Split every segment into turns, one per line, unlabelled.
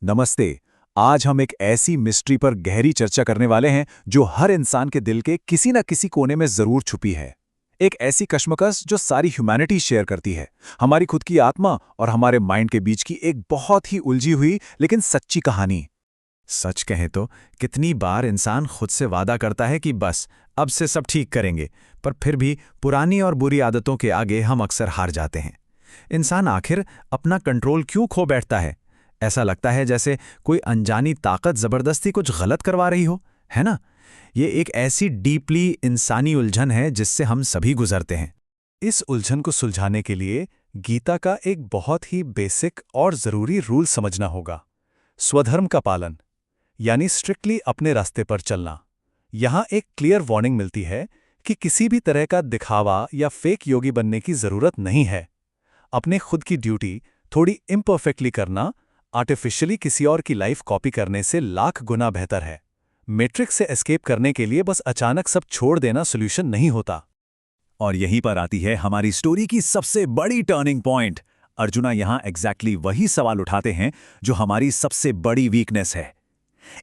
नमस्ते। आज हम एक ऐसी मिस्ट्री पर गहरी चर्चा करने वाले हैं जो हर इंसान के दिल के किसी न किसी कोने में जरूर छुपी है। एक ऐसी कश्मकश जो सारी ह्यूमैनिटी शेयर करती है, हमारी खुद की आत्मा और हमारे माइंड के बीच की एक बहुत ही उलझी हुई लेकिन सच्ची कहानी।
सच कहें तो कितनी बार इंसान खुद से वादा करता है कि बस अब से सब ठीक करेंगे, पर फिर भी पुरानी और बुरी आदतों के आगे हम अक्सर हार जाते हैं। इंसान आखिर अपना कंट्रोल क्यों खो बैठता है? ऐसा लगता है जैसे कोई अनजानी ताकत जबरदस्ती कुछ गलत करवा रही हो, है ना? ये एक ऐसी डीपली इंसानी उलझन है जिससे हम सभी गुजरते हैं।
इस उलझन को सुलझाने के लिए गीता का एक बहुत ही बेसिक और जरूरी रूल समझना होगा। स्वधर्म का पालन, यानी स्ट्रिक्टली अपने रास्ते पर चलना। यहाँ एक क्लियर वार्निंग मिलती है कि किसी भी तरह का दिखावा या फेक योगी बनने की जरूरत नहीं है। अपने खुद की ड्यूटी थोड़ी इम्परफेक्टली करना आर्टिफिशियली किसी और की लाइफ कॉपी करने से लाख गुना बेहतर है। मैट्रिक्स से एस्केप करने के लिए बस अचानक सब छोड़ देना सॉल्यूशन नहीं होता।
और यहीं पर आती है हमारी स्टोरी की सबसे बड़ी टर्निंग पॉइंट। अर्जुना यहाँ एग्जैक्टली वही सवाल उठाते हैं जो हमारी सबसे बड़ी वीकनेस है।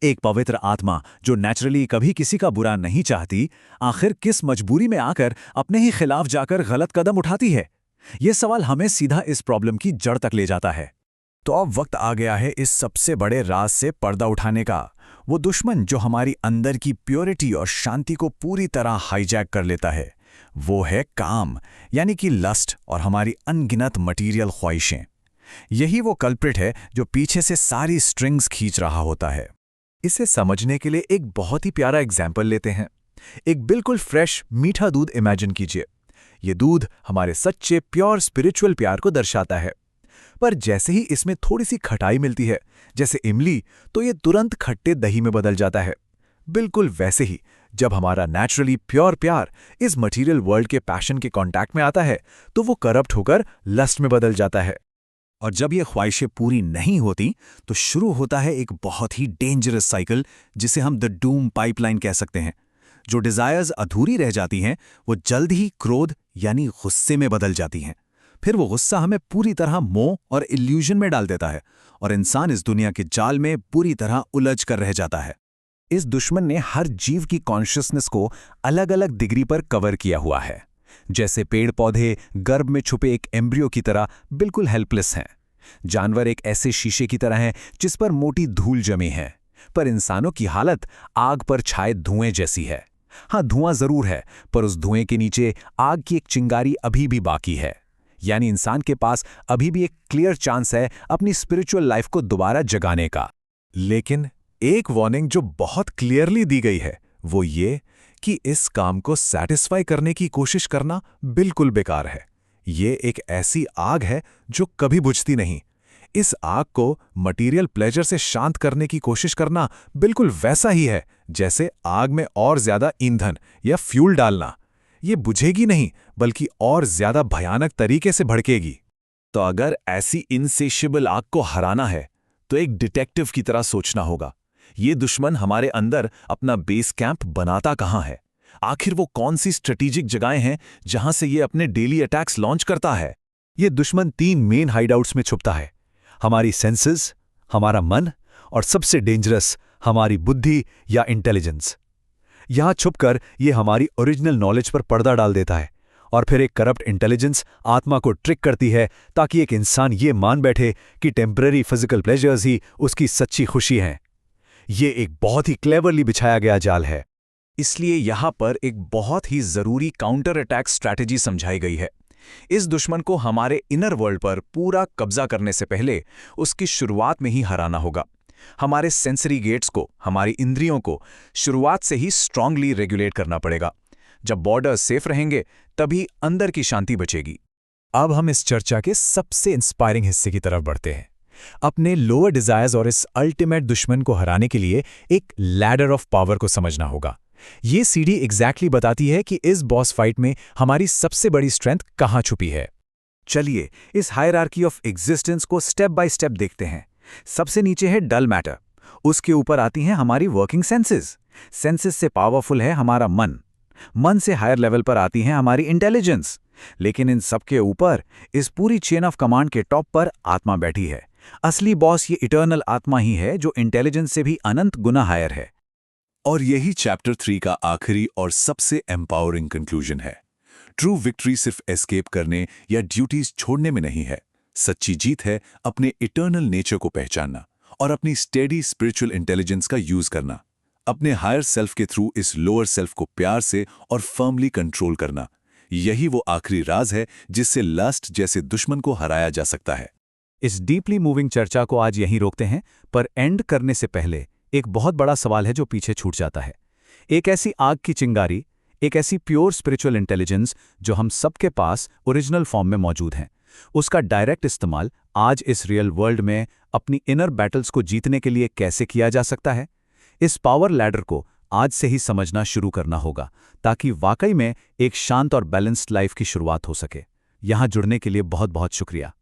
एक पवित्र आत्मा जो नेचुरली कभी किसी का बुरा नहीं चाहती, आखिर किस मजबूरी में आकर अपने ही खिलाफ जाकर गलत कदम उठाती है? ये सवाल हमें सीधा इस प्रॉब्लम की जड़ तक ले जाता है। तो अब वक्त आ गया है इस सबसे बड़े राज से पर्दा उठाने का। वो दुश्मन जो हमारी अंदर की प्योरिटी और शांति को पूरी तरह हाईजैक कर लेता है, वो है काम, यानी कि लस्ट और हमारी अनगिनत मटीरियल ख्वाहिशें। यही वो कल्प्रिट है जो पीछे से सारी स्ट्रिंग्स खींच रहा होता है। इसे समझने के लिए एक बहुत ही प्यारा एग्जाम्पल लेते हैं। एक बिल्कुल फ्रेश मीठा दूध इमेजिन कीजिए। ये दूध हमारे सच्चे प्योर स्पिरिचुअल प्यार को दर्शाता है। पर जैसे ही इसमें थोड़ी सी खटाई मिलती है, जैसे इमली, तो ये तुरंत खट्टे दही में बदल जाता है। बिल्कुल वैसे ही जब हमारा नेचुरली प्योर प्यार इस मटेरियल वर्ल्ड के पैशन के कांटेक्ट में आता है, तो वो करप्ट होकर लस्ट में बदल जाता है। और जब ये ख्वाहिशें पूरी नहीं होती, तो शुरू होता है एक बहुत ही डेंजरस साइकिल, जिसे हम द डूम पाइपलाइन कह सकते हैं। जो डिजायर्स अधूरी रह जाती हैं, वो जल्द ही क्रोध यानी गुस्से में बदल जाती हैं। फिर वो गुस्सा हमें पूरी तरह मोह और इल्यूजन में डाल देता है और इंसान इस दुनिया के जाल में पूरी तरह उलझ कर रह जाता है। इस दुश्मन ने हर जीव की कॉन्शियसनेस को अलग अलग डिग्री पर कवर किया हुआ है। जैसे पेड़ पौधे गर्भ में छुपे एक एम्ब्रियो की तरह बिल्कुल हेल्पलेस हैं। जानवर एक ऐसे शीशे की तरह हैं जिस पर मोटी धूल जमी है। पर इंसानों की हालत आग पर छाए धुएं जैसी है। हाँ, धुआं जरूर है, पर उस धुएं के नीचे आग की एक चिंगारी अभी भी बाकी है। यानी इंसान के पास अभी भी एक क्लियर चांस है अपनी स्पिरिचुअल लाइफ को दोबारा जगाने का। लेकिन एक वार्निंग जो बहुत क्लियरली दी गई है, वो ये कि इस काम को सैटिस्फाई करने की कोशिश करना बिल्कुल बेकार है। ये एक ऐसी आग है जो कभी बुझती नहीं। इस आग को मटीरियल प्लेजर से शांत करने की कोशिश करना बिल्कुल वैसा ही है जैसे आग में और ज्यादा ईंधन या फ्यूल डालना। ये बुझेगी नहीं, बल्कि और ज्यादा भयानक तरीके से भड़केगी। तो अगर ऐसी इनसेशिएबल आग को हराना है, तो एक डिटेक्टिव की तरह सोचना होगा। ये दुश्मन हमारे अंदर अपना बेस कैंप बनाता कहाँ है? आखिर वो कौन सी स्ट्रेटेजिक जगहें हैं जहां से ये अपने डेली अटैक्स लॉन्च करता है? ये दुश्मन 3 मेन हाइडआउट्स में छुपता है: हमारी सेंसेस, हमारा मन और सबसे डेंजरस हमारी बुद्धि या इंटेलिजेंस। यहां छुपकर ये हमारी ओरिजिनल नॉलेज पर पर्दा डाल देता है और फिर एक करप्ट इंटेलिजेंस आत्मा को ट्रिक करती है ताकि एक इंसान ये मान बैठे कि टेम्पररी फिजिकल प्लेजर्स ही उसकी सच्ची खुशी हैं। ये एक बहुत ही क्लेवरली बिछाया गया जाल है। इसलिए यहां पर एक बहुत ही जरूरी काउंटर अटैक स्ट्रैटेजी समझाई गई है। इस दुश्मन को हमारे इनर वर्ल्ड पर पूरा कब्जा करने से पहले उसकी शुरुआत में ही हराना होगा। हमारे सेंसरी गेट्स को, हमारी इंद्रियों को शुरुआत से ही स्ट्रांगली रेगुलेट करना पड़ेगा। जब बॉर्डर्स सेफ रहेंगे, तभी अंदर की शांति बचेगी। अब हम इस चर्चा के सबसे इंस्पायरिंग हिस्से की तरफ बढ़ते हैं। अपने लोअर डिजायर्स और इस अल्टीमेट दुश्मन को हराने के लिए एक लैडर ऑफ पावर को समझना होगा। ये सीढ़ी एग्जैक्टली बताती है कि इस बॉस फाइट में हमारी सबसे बड़ी स्ट्रेंथ कहाँ छुपी है। चलिए इस हायरार्की ऑफ एग्जिस्टेंस को स्टेप बाय स्टेप देखते हैं। सबसे नीचे है डल मैटर। उसके ऊपर आती हैं हमारी वर्किंग सेंसेस। सेंसेस से पावरफुल है हमारा मन। मन से हायर लेवल पर आती हैं हमारी इंटेलिजेंस। लेकिन इन सबके ऊपर, इस पूरी चेन ऑफ कमांड के टॉप पर आत्मा बैठी है, असली बॉस ये इटर्नल आत्मा ही है जो इंटेलिजेंस से भी अनंत गुना हायर है।
और यही चैप्टर 3 का आखिरी और सबसे एम्पावरिंग कंक्लूजन है। ट्रू विक्ट्री सिर्फ एस्केप करने या ड्यूटीज छोड़ने में नहीं है। सच्ची जीत है अपने इटर्नल नेचर को पहचानना और अपनी स्टेडी स्पिरिचुअल इंटेलिजेंस का यूज करना, अपने हायर सेल्फ के थ्रू इस लोअर सेल्फ को प्यार से और फर्मली कंट्रोल करना। यही वो आखिरी राज है जिससे लस्ट जैसे दुश्मन को हराया जा सकता है।
इस डीपली मूविंग चर्चा को आज यहीं रोकते हैं, पर एंड करने से पहले एक बहुत बड़ा सवाल है जो पीछे छूट जाता है। एक ऐसी आग की चिंगारी, एक ऐसी प्योर स्पिरिचुअल इंटेलिजेंस जो हम सबके पास ओरिजिनल फॉर्म में मौजूद है, उसका डायरेक्ट इस्तेमाल आज इस रियल वर्ल्ड में अपनी इनर बैटल्स को जीतने के लिए कैसे किया जा सकता है? इस पावर लैडर को आज से ही समझना शुरू करना होगा, ताकि वाकई में एक शांत और बैलेंस्ड लाइफ की शुरुआत हो सके। यहाँ जुड़ने के लिए बहुत बहुत शुक्रिया।